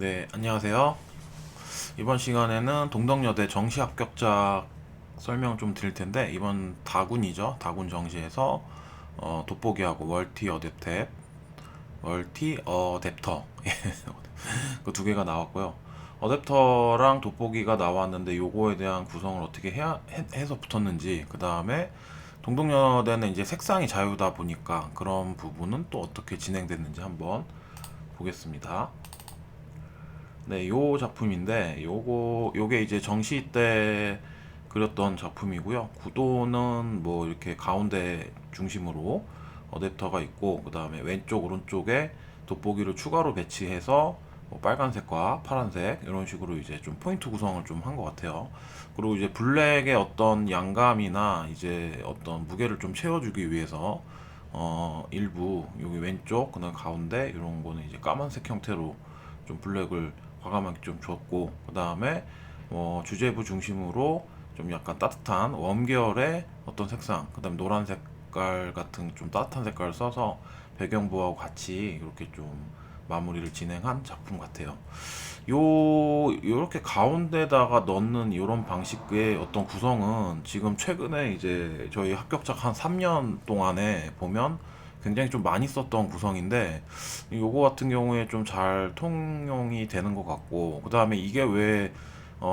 네, 안녕하세요. 이번 시간에는 동덕여대 정시 합격자 설명 좀 드릴 텐데, 이번 다군이죠. 다군 정시에서 돋보기하고 멀티 어댑탭, 멀티 어댑터 그 두 개가 나왔고요. 어댑터랑 돋보기가 나왔는데 요거에 대한 구성을 어떻게 해서 붙었는지, 그 다음에 동덕여대는 이제 색상이 자유다 보니까 그런 부분은 또 어떻게 진행됐는지 한번 보겠습니다. 네, 요 작품인데 요게 이제 정시 때 그렸던 작품이고요. 구도는 뭐 이렇게 가운데 중심으로 어댑터가 있고, 그 다음에 왼쪽 오른쪽에 돋보기를 추가로 배치해서 뭐 빨간색과 파란색 이런 식으로 이제 좀 포인트 구성을 좀 한 것 같아요. 그리고 이제 블랙의 어떤 양감이나 이제 어떤 무게를 좀 채워주기 위해서 일부 여기 왼쪽 그다음 가운데 이런 거는 이제 까만색 형태로 좀 블랙을 과감하게 좀 줬고, 그 다음에 주제부 중심으로 좀 약간 따뜻한 웜 계열의 어떤 색상, 그 다음에 노란 색깔 같은 좀 따뜻한 색깔을 써서 배경부하고 같이 이렇게 좀 마무리를 진행한 작품 같아요. 요렇게 가운데다가 넣는 이런 방식의 어떤 구성은 지금 최근에 이제 저희 합격작 한 3년 동안에 보면 굉장히 좀 많이 썼던 구성인데, 요거 같은 경우에 좀 잘 통용이 되는 것 같고, 그 다음에 이게 왜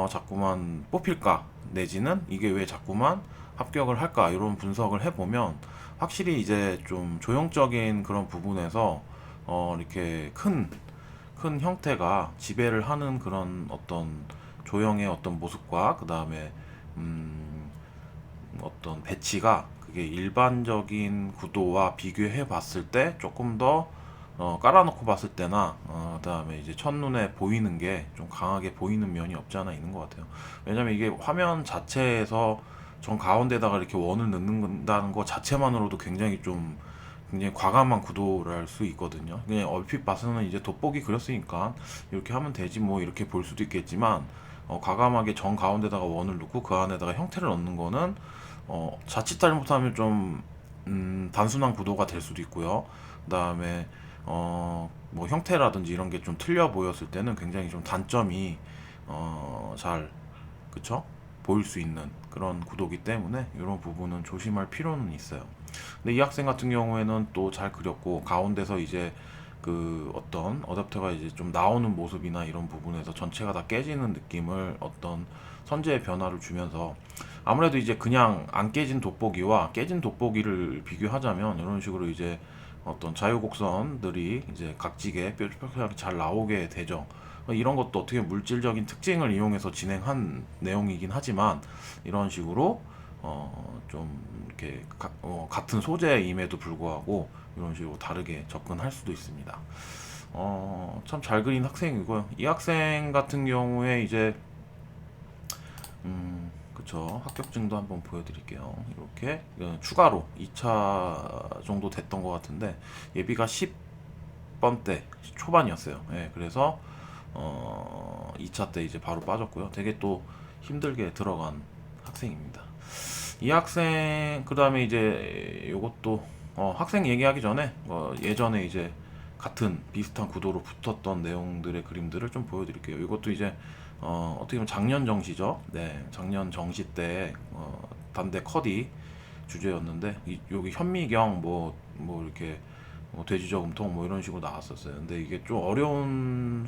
자꾸만 뽑힐까, 내지는 이게 왜 자꾸만 합격을 할까, 이런 분석을 해보면 확실히 이제 좀 조형적인 그런 부분에서 이렇게 큰 형태가 지배를 하는 그런 어떤 조형의 어떤 모습과, 그 다음에 어떤 배치가 그게 일반적인 구도와 비교해 봤을 때 조금 더 깔아놓고 봤을 때나 그다음에 이제 첫눈에 보이는 게 좀 강하게 보이는 면이 없지 않아 있는 것 같아요. 왜냐면 이게 화면 자체에서 정 가운데다가 이렇게 원을 넣는다는 것 자체만으로도 굉장히 과감한 구도를 할 수 있거든요. 그냥 얼핏 봐서는 이제 돋보기 그렸으니까 이렇게 하면 되지 뭐 이렇게 볼 수도 있겠지만, 과감하게 정 가운데다가 원을 넣고 그 안에다가 형태를 넣는 거는 자칫 잘못하면 좀 단순한 구도가 될 수도 있고요. 그다음에 뭐 형태라든지 이런 게 좀 틀려 보였을 때는 굉장히 좀 단점이 잘, 그쵸? 보일 수 있는 그런 구도기 때문에 이런 부분은 조심할 필요는 있어요. 근데 이 학생 같은 경우에는 또 잘 그렸고, 가운데서 이제 그 어떤 어댑터가 이제 좀 나오는 모습이나 이런 부분에서 전체가 다 깨지는 느낌을 어떤 선재의 변화를 주면서, 아무래도 이제 그냥 안 깨진 돋보기와 깨진 돋보기를 비교하자면 이런 식으로 이제 어떤 자유곡선들이 이제 각지게 뾰족하게 잘 나오게 되죠. 이런 것도 어떻게 물질적인 특징을 이용해서 진행한 내용이긴 하지만, 이런 식으로 좀 이렇게 같은 소재임에도 불구하고 이런 식으로 다르게 접근할 수도 있습니다. 참 잘 그린 학생이고요. 이 학생 같은 경우에 이제 그쵸, 합격증도 한번 보여드릴게요. 이렇게 추가로 2차 정도 됐던 것 같은데 예비가 10번대 초반이었어요. 예, 그래서 2차 때 이제 바로 빠졌고요. 되게 또 힘들게 들어간 학생입니다. 이 학생, 그 다음에 이제 요것도 학생 얘기하기 전에 예전에 이제 같은 비슷한 구도로 붙었던 내용들의 그림들을 좀 보여드릴게요. 이것도 이제 어떻게 보면 작년 정시죠. 네, 작년 정시 때 단대 커디 주제였는데, 여기 현미경 뭐 이렇게 돼지저금통 뭐 이런 식으로 나왔었어요. 근데 이게 좀 어려운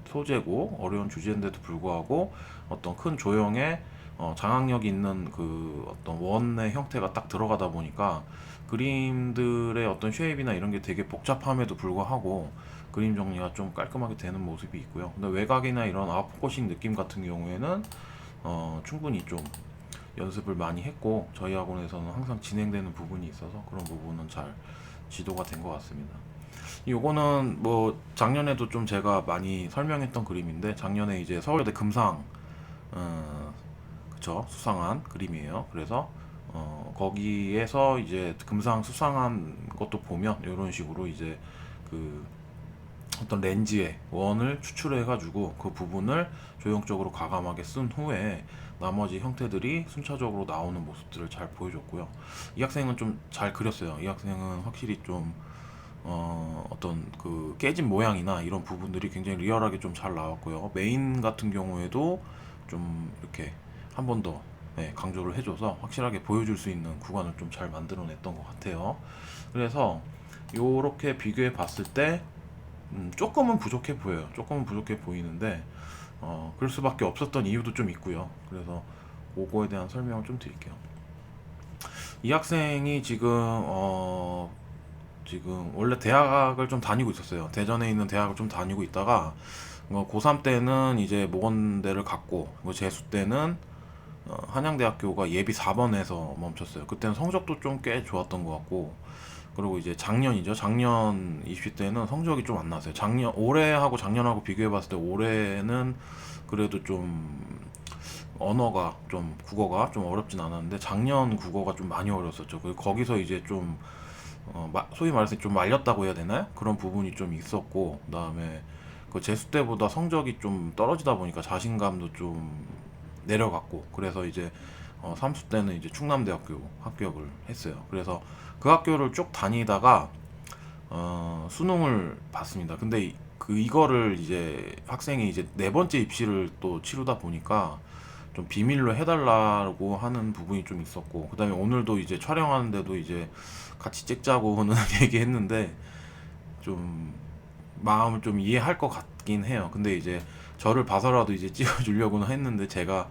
소재고 어려운 주제인데도 불구하고 어떤 큰 조형에 장악력 있는 그 어떤 원의 형태가 딱 들어가다 보니까 그림들의 어떤 쉐입이나 이런 게 되게 복잡함에도 불구하고 그림 정리가 좀 깔끔하게 되는 모습이 있고요. 근데 외곽이나 이런 아웃포커싱 느낌 같은 경우에는 충분히 좀 연습을 많이 했고, 저희 학원에서는 항상 진행되는 부분이 있어서 그런 부분은 잘 지도가 된 것 같습니다. 요거는 뭐 작년에도 좀 제가 많이 설명했던 그림인데, 작년에 이제 서울대 금상 어, 그쵸, 수상한 그림이에요. 그래서 거기에서 이제 금상 수상한 것도 보면 이런 식으로 이제 그 어떤 렌즈의 원을 추출해가지고 그 부분을 조형적으로 과감하게 쓴 후에 나머지 형태들이 순차적으로 나오는 모습들을 잘 보여줬고요. 이 학생은 좀 잘 그렸어요. 이 학생은 확실히 좀 어떤 그 깨진 모양이나 이런 부분들이 굉장히 리얼하게 좀 잘 나왔고요. 메인 같은 경우에도 좀 이렇게 한 번 더 강조를 해줘서 확실하게 보여줄 수 있는 구간을 좀 잘 만들어냈던 것 같아요. 그래서 요렇게 비교해 봤을 때 조금은 부족해 보여요. 조금은 부족해 보이는데 그럴 수밖에 없었던 이유도 좀 있고요. 그래서 그거에 대한 설명을 좀 드릴게요. 이 학생이 지금 원래 대학을 좀 다니고 있었어요. 대전에 있는 대학을 좀 다니고 있다가 고3 때는 이제 모건대를 갔고 재수 때는 한양대학교가 예비 4번에서 멈췄어요. 그때는 성적도 좀 꽤 좋았던 것 같고, 그리고 이제 작년이죠. 작년 입시 때는 성적이 좀 안 나왔어요. 올해하고 작년하고 비교해봤을 때 올해는 그래도 좀 언어가 좀 국어가 좀 어렵진 않았는데 작년 국어가 좀 많이 어려웠었죠. 거기서 이제 좀 소위 말해서 좀 말렸다고 해야 되나요? 그런 부분이 좀 있었고, 그다음에 그 재수 때보다 성적이 좀 떨어지다 보니까 자신감도 좀 내려갔고, 그래서 이제 삼수 때는 이제 충남대학교 합격을 했어요. 그래서 그 학교를 쭉 다니다가 수능을 봤습니다. 근데 이거를 이제 학생이 이제 네 번째 입시를 또 치르다 보니까 좀 비밀로 해달라고 하는 부분이 좀 있었고, 그다음에 오늘도 이제 촬영하는데도 이제 같이 찍자고는 얘기했는데 좀 마음을 좀 이해할 것 같긴 해요. 근데 이제 저를 봐서라도 이제 찍어주려고는 했는데 제가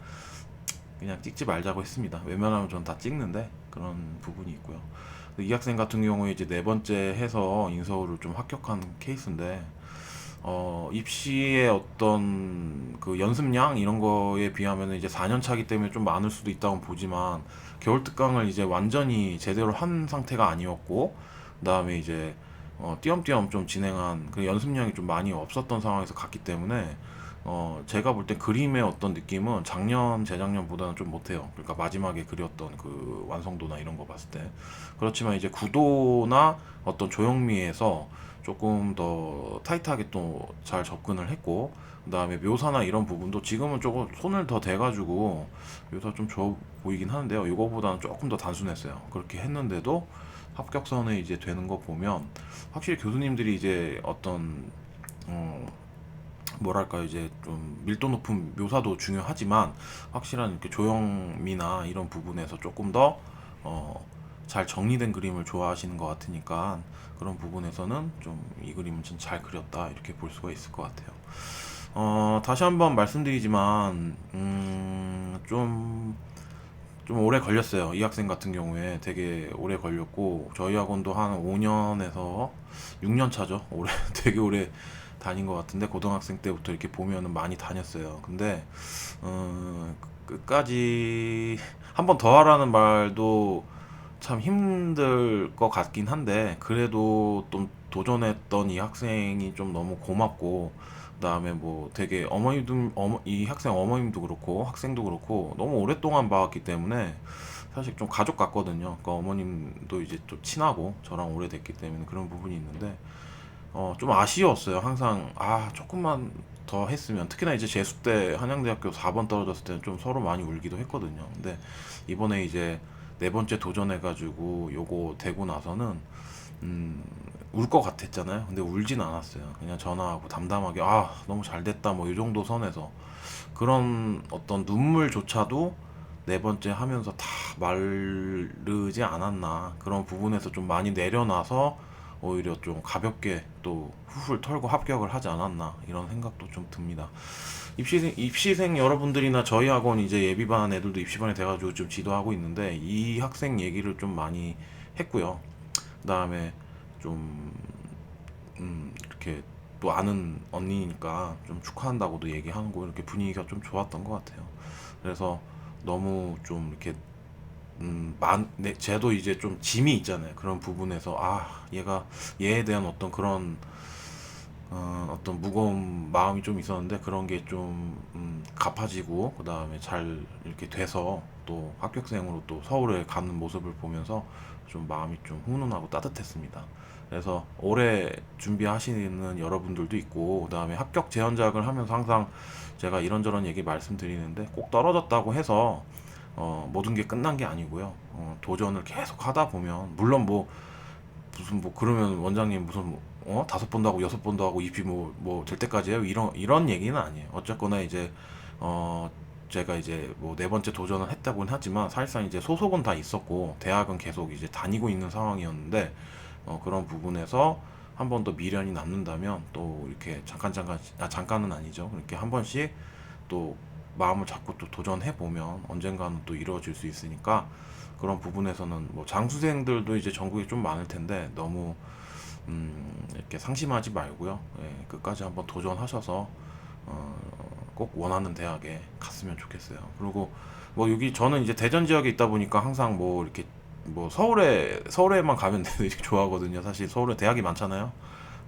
그냥 찍지 말자고 했습니다. 웬만하면 전 다 찍는데 그런 부분이 있고요. 이 학생 같은 경우에 이제 네 번째 해서 인서울을 좀 합격한 케이스인데 입시의 어떤 그 연습량 이런 거에 비하면 이제 4년 차기 때문에 좀 많을 수도 있다고 보지만 겨울 특강을 이제 완전히 제대로 한 상태가 아니었고, 그다음에 이제 띄엄띄엄 좀 진행한 그 연습량이 좀 많이 없었던 상황에서 갔기 때문에 제가 볼 때 그림의 어떤 느낌은 작년 재작년보다는 좀 못해요. 그러니까 마지막에 그렸던 그 완성도나 이런 거 봤을 때. 그렇지만 이제 구도나 어떤 조형미에서 조금 더 타이트하게 또 잘 접근을 했고, 그다음에 묘사나 이런 부분도 지금은 조금 손을 더 대가지고 묘사 좀 좋아 보이긴 하는데요. 이거보다는 조금 더 단순했어요. 그렇게 했는데도 합격선에 이제 되는 거 보면 확실히 교수님들이 이제 어떤 어, 뭐랄까요, 이제 좀 밀도 높은 묘사도 중요하지만 확실한 이렇게 조형미나 이런 부분에서 조금 더 잘 정리된 그림을 좋아하시는 것 같으니까 그런 부분에서는 좀 이 그림은 좀 잘 그렸다 이렇게 볼 수가 있을 것 같아요. 다시 한번 말씀드리지만 좀 오래 걸렸어요. 이 학생 같은 경우에 되게 오래 걸렸고, 저희 학원도 한 5년에서 6년 차죠. 올해 되게 오래 다닌 것 같은데 고등학생 때부터 이렇게 보면은 많이 다녔어요. 근데 끝까지 한 번 더 하라는 말도 참 힘들 것 같긴 한데, 그래도 좀 도전했던 이 학생이 좀 너무 고맙고, 그다음에 뭐 되게 이 학생 어머님도 그렇고 학생도 그렇고 너무 오랫동안 봐왔기 때문에 사실 좀 가족 같거든요. 그러니까 어머님도 이제 또 친하고 저랑 오래됐기 때문에 그런 부분이 있는데 좀 아쉬웠어요. 항상 조금만 더 했으면, 특히나 이제 재수 때 한양대학교 4번 떨어졌을 때는 좀 서로 많이 울기도 했거든요. 근데 이번에 이제 네 번째 도전해가지고 요거 되고 나서는 음, 울 것 같았잖아요. 근데 울진 않았어요. 그냥 전화하고 담담하게 너무 잘 됐다 뭐 이 정도 선에서 그런 어떤 눈물조차도 네 번째 하면서 다 마르지 않았나, 그런 부분에서 좀 많이 내려놔서 오히려 좀 가볍게 또 훌훌 털고 합격을 하지 않았나 이런 생각도 좀 듭니다. 입시생 여러분들이나 저희 학원 이제 예비반 애들도 입시반에 돼가지고 좀 지도하고 있는데 이 학생 얘기를 좀 많이 했고요. 그다음에 좀 이렇게 또 아는 언니니까 좀 축하한다고도 얘기하고 이렇게 분위기가 좀 좋았던 것 같아요. 그래서 너무 좀 이렇게 쟤도 이제 좀 짐이 있잖아요. 그런 부분에서 얘에 대한 어떤 그런 어떤 무거운 마음이 좀 있었는데 그런 게 좀 갚아지고 그다음에 잘 이렇게 돼서 또 합격생으로 또 서울에 가는 모습을 보면서 좀 마음이 좀 훈훈하고 따뜻했습니다. 그래서 올해 준비하시는 여러분들도 있고, 그다음에 합격 재현작을 하면서 항상 제가 이런저런 얘기 말씀드리는데 꼭 떨어졌다고 해서 모든 게 끝난 게 아니고요. 도전을 계속 하다 보면, 물론 뭐 무슨 뭐 그러면 원장님 무슨 다섯 번도 하고 여섯 번도 하고 입이 뭐 될 때까지 해요. 이런 얘기는 아니에요. 어쨌거나 이제 제가 이제 뭐 네 번째 도전을 했다고는 하지만 사실상 이제 소속은 다 있었고 대학은 계속 이제 다니고 있는 상황이었는데 그런 부분에서 한 번 더 미련이 남는다면 또 이렇게 잠깐은 아니죠. 이렇게 한 번씩 또 마음을 잡고 또 도전해 보면 언젠가는 또 이루어질 수 있으니까 그런 부분에서는 뭐 장수생들도 이제 전국에 좀 많을 텐데 너무 이렇게 상심하지 말고요. 예, 끝까지 한번 도전하셔서 어, 꼭 원하는 대학에 갔으면 좋겠어요. 그리고 뭐 여기 저는 이제 대전 지역에 있다 보니까 항상 뭐 이렇게 뭐 서울에만 가면 되게 좋아하거든요. 사실 서울에 대학이 많잖아요.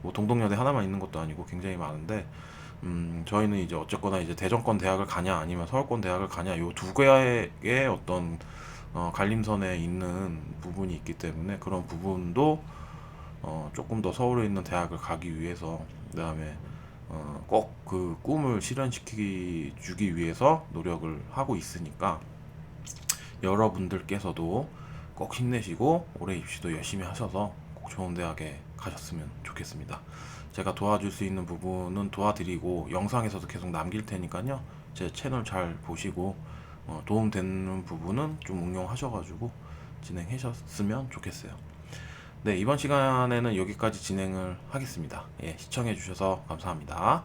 뭐 동덕여대 하나만 있는 것도 아니고 굉장히 많은데 저희는 이제 어쨌거나 이제 대전권 대학을 가냐 아니면 서울권 대학을 가냐 요 두 개의 어떤 갈림선에 있는 부분이 있기 때문에 그런 부분도 조금 더 서울에 있는 대학을 가기 위해서 그다음에 꼭 그 꿈을 실현시키기 주기 위해서 노력을 하고 있으니까 여러분들께서도 꼭 힘내시고 올해 입시도 열심히 하셔서 꼭 좋은 대학에 가셨으면 좋겠습니다. 제가 도와줄 수 있는 부분은 도와드리고 영상에서도 계속 남길 테니까요. 제 채널 잘 보시고 도움되는 부분은 좀 응용하셔가지고 진행하셨으면 좋겠어요. 네, 이번 시간에는 여기까지 진행을 하겠습니다. 예, 시청해주셔서 감사합니다.